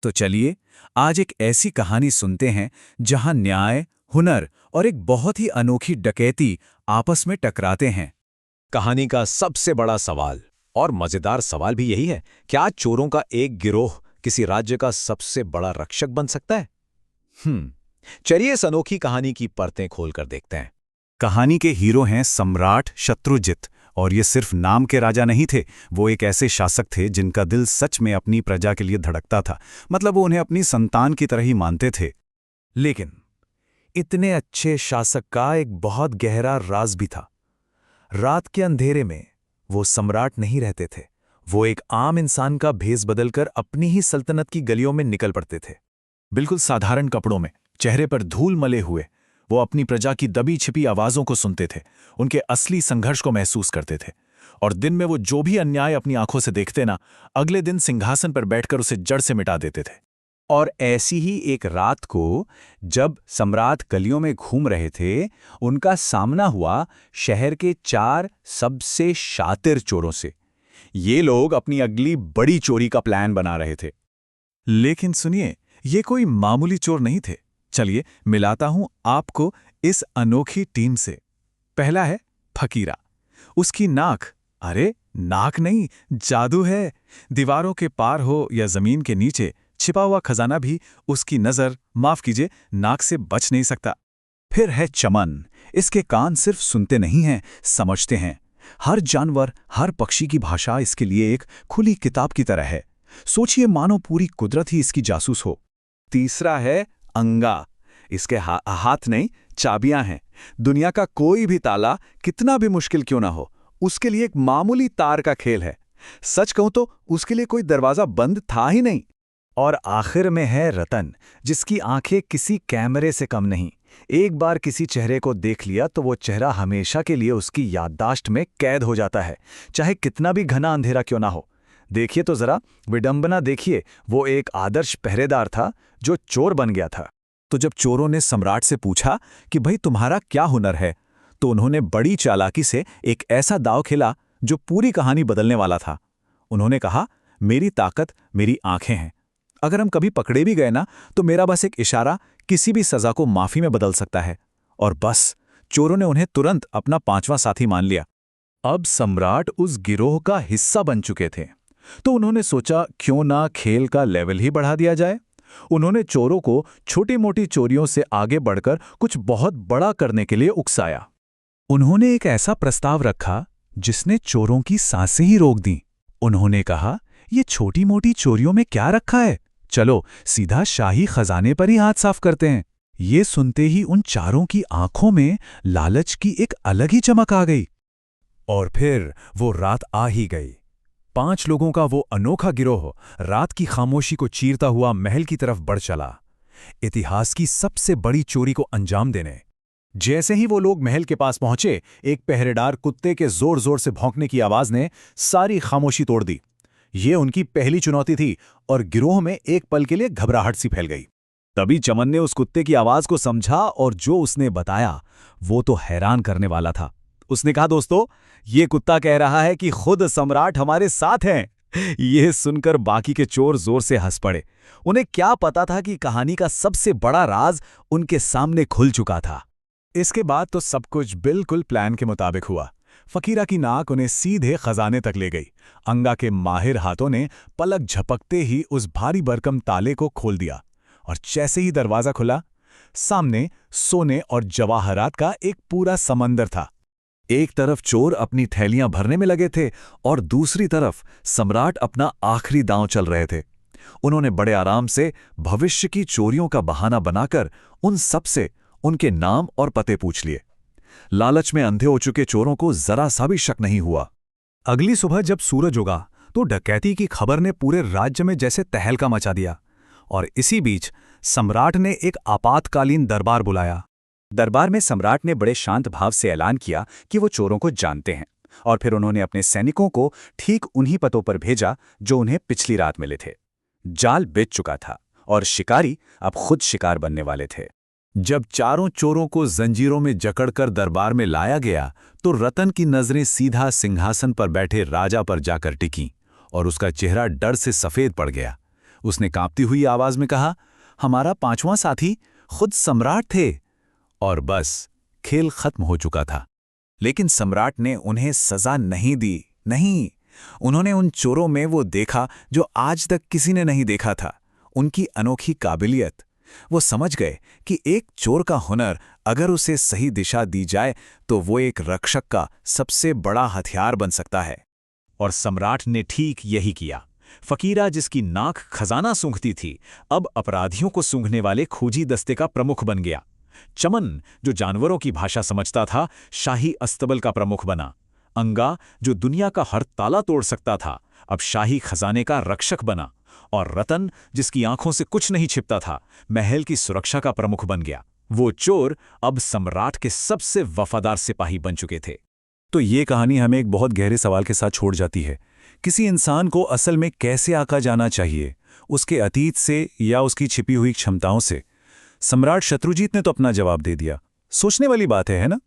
तो चलिए आज एक ऐसी कहानी सुनते हैं जहां न्याय, हुनर और एक बहुत ही अनोखी डकैती आपस में टकराते हैं। कहानी का सबसे बड़ा सवाल और मजेदार सवाल भी यही है, क्या चोरों का एक गिरोह किसी राज्य का सबसे बड़ा रक्षक बन सकता है? चलिए इस अनोखी कहानी की परतें खोलकर देखते हैं। कहानी के हीरो हैं सम्राट शत्रुजित, और ये सिर्फ नाम के राजा नहीं थे, वो एक ऐसे शासक थे जिनका दिल सच में अपनी प्रजा के लिए धड़कता था। मतलब वो उन्हें अपनी संतान की तरह ही मानते थे। लेकिन इतने अच्छे शासक का एक बहुत गहरा राज भी था। रात के अंधेरे में वो सम्राट नहीं रहते थे, वो एक आम इंसान का भेष बदलकर अपनी ही सल्तनत की गलियों में निकल पड़ते थे। बिल्कुल साधारण कपड़ों में, चेहरे पर धूल मले हुए, वो अपनी प्रजा की दबी छिपी आवाजों को सुनते थे, उनके असली संघर्ष को महसूस करते थे। और दिन में वो जो भी अन्याय अपनी आंखों से देखते ना, अगले दिन सिंहासन पर बैठकर उसे जड़ से मिटा देते थे। और ऐसी ही एक रात को जब सम्राट गलियों में घूम रहे थे, उनका सामना हुआ शहर के 4 सबसे शातिर चोरों से। ये लोग अपनी अगली बड़ी चोरी का प्लान बना रहे थे। लेकिन सुनिए, ये कोई मामूली चोर नहीं थे। चलिए मिलाता हूं आपको इस अनोखी टीम से। पहला है फकीरा। उसकी नाक, अरे नाक नहीं, जादू है। दीवारों के पार हो या जमीन के नीचे छिपा हुआ खजाना भी उसकी नजर, माफ कीजिए, नाक से बच नहीं सकता। फिर है चमन। इसके कान सिर्फ सुनते नहीं हैं, समझते हैं। हर जानवर, हर पक्षी की भाषा इसके लिए एक खुली किताब की तरह है। सोचिए मानो पूरी कुदरत ही इसकी जासूस हो। तीसरा है अंगा। इसके हाथ नहीं, चाबियां हैं। दुनिया का कोई भी ताला कितना भी मुश्किल क्यों ना हो, उसके लिए एक मामूली तार का खेल है। सच कहूं तो उसके लिए कोई दरवाजा बंद था ही नहीं। और आखिर में है रतन, जिसकी आंखें किसी कैमरे से कम नहीं। एक बार किसी चेहरे को देख लिया तो वो चेहरा हमेशा के लिए उसकी याददाश्त में कैद हो जाता है, चाहे कितना भी घना अंधेरा क्यों ना हो। देखिए तो जरा विडंबना देखिए, वो एक आदर्श पहरेदार था जो चोर बन गया था। तो जब चोरों ने सम्राट से पूछा कि भाई तुम्हारा क्या हुनर है, तो उन्होंने बड़ी चालाकी से एक ऐसा दांव खेला जो पूरी कहानी बदलने वाला था। उन्होंने कहा, मेरी ताकत मेरी आंखें हैं। अगर हम कभी पकड़े भी गए ना, तो मेरा बस एक इशारा किसी भी सजा को माफी में बदल सकता है। और बस चोरों ने उन्हें तुरंत अपना 5वां साथी मान लिया। अब सम्राट उस गिरोह का हिस्सा बन चुके थे, तो उन्होंने सोचा क्यों ना खेल का लेवल ही बढ़ा दिया जाए। उन्होंने चोरों को छोटी मोटी चोरियों से आगे बढ़कर कुछ बहुत बड़ा करने के लिए उकसाया। उन्होंने एक ऐसा प्रस्ताव रखा जिसने चोरों की सांसें ही रोक दी। उन्होंने कहा, ये छोटी मोटी चोरियों में क्या रखा है, चलो सीधा शाही खजाने पर ही हाथ साफ करते हैं। ये सुनते ही उन चारों की आंखों में लालच की एक अलग ही चमक आ गई। और फिर वो रात आ ही गई। 5 लोगों का वो अनोखा गिरोह रात की खामोशी को चीरता हुआ महल की तरफ बढ़ चला, इतिहास की सबसे बड़ी चोरी को अंजाम देने। जैसे ही वो लोग महल के पास पहुंचे, एक पहरेदार कुत्ते के जोर जोर से भौंकने की आवाज ने सारी खामोशी तोड़ दी। ये उनकी पहली चुनौती थी और गिरोह में एक पल के लिए घबराहट सी फैल गई। तभी चमन ने उस कुत्ते की आवाज को समझा और जो उसने बताया वो तो हैरान करने वाला था। उसने कहा, दोस्तों, ये कुत्ता कह रहा है कि खुद सम्राट हमारे साथ हैं। यह सुनकर बाकी के चोर जोर से हंस पड़े। उन्हें क्या पता था कि कहानी का सबसे बड़ा राज उनके सामने खुल चुका था। इसके बाद तो सब कुछ बिल्कुल प्लान के मुताबिक हुआ। फकीरा की नाक उन्हें सीधे खजाने तक ले गई। अंगा के माहिर हाथों ने पलक झपकते ही उस भारी भरकम ताले को खोल दिया, और जैसे ही दरवाजा खुला, सामने सोने और जवाहरात का एक पूरा समंदर था। एक तरफ चोर अपनी थैलियां भरने में लगे थे और दूसरी तरफ सम्राट अपना आखिरी दांव चल रहे थे। उन्होंने बड़े आराम से भविष्य की चोरियों का बहाना बनाकर उन सब से उनके नाम और पते पूछ लिए। लालच में अंधे हो चुके चोरों को जरा सा भी शक नहीं हुआ। अगली सुबह जब सूरज उगा तो डकैती की खबर ने पूरे राज्य में जैसे तहलका मचा दिया। और इसी बीच सम्राट ने एक आपातकालीन दरबार बुलाया। दरबार में सम्राट ने बड़े शांत भाव से ऐलान किया कि वो चोरों को जानते हैं, और फिर उन्होंने अपने सैनिकों को ठीक उन्हीं पतों पर भेजा जो उन्हें पिछली रात मिले थे। जाल बिछ चुका था और शिकारी अब खुद शिकार बनने वाले थे। जब चारों चोरों को जंजीरों में जकड़कर दरबार में लाया गया तो रतन की नजरें सीधा सिंहासन पर बैठे राजा पर जाकर टिकीं और उसका चेहरा डर से सफेद पड़ गया। उसने कांपती हुई आवाज में कहा, हमारा 5वां साथी खुद सम्राट थे। और बस खेल खत्म हो चुका था। लेकिन सम्राट ने उन्हें सजा नहीं दी। नहीं, उन्होंने उन चोरों में वो देखा जो आज तक किसी ने नहीं देखा था, उनकी अनोखी काबिलियत। वो समझ गए कि एक चोर का हुनर अगर उसे सही दिशा दी जाए तो वो एक रक्षक का सबसे बड़ा हथियार बन सकता है। और सम्राट ने ठीक यही किया। फकीरा, जिसकी नाक खजाना सूंघती थी, अब अपराधियों को सूंघने वाले खोजी दस्ते का प्रमुख बन गया। चमन, जो जानवरों की भाषा समझता था, शाही अस्तबल का प्रमुख बना। अंगा, जो दुनिया का हर ताला तोड़ सकता था, अब शाही खजाने का रक्षक बना। और रतन, जिसकी आंखों से कुछ नहीं छिपता था, महल की सुरक्षा का प्रमुख बन गया। वो चोर अब सम्राट के सबसे वफादार सिपाही बन चुके थे। तो ये कहानी हमें एक बहुत गहरे सवाल के साथ छोड़ जाती है। किसी इंसान को असल में कैसे आंका जाना चाहिए, उसके अतीत से या उसकी छिपी हुई क्षमताओं से? सम्राट शत्रुजीत ने तो अपना जवाब दे दिया। सोचने वाली बात है ना?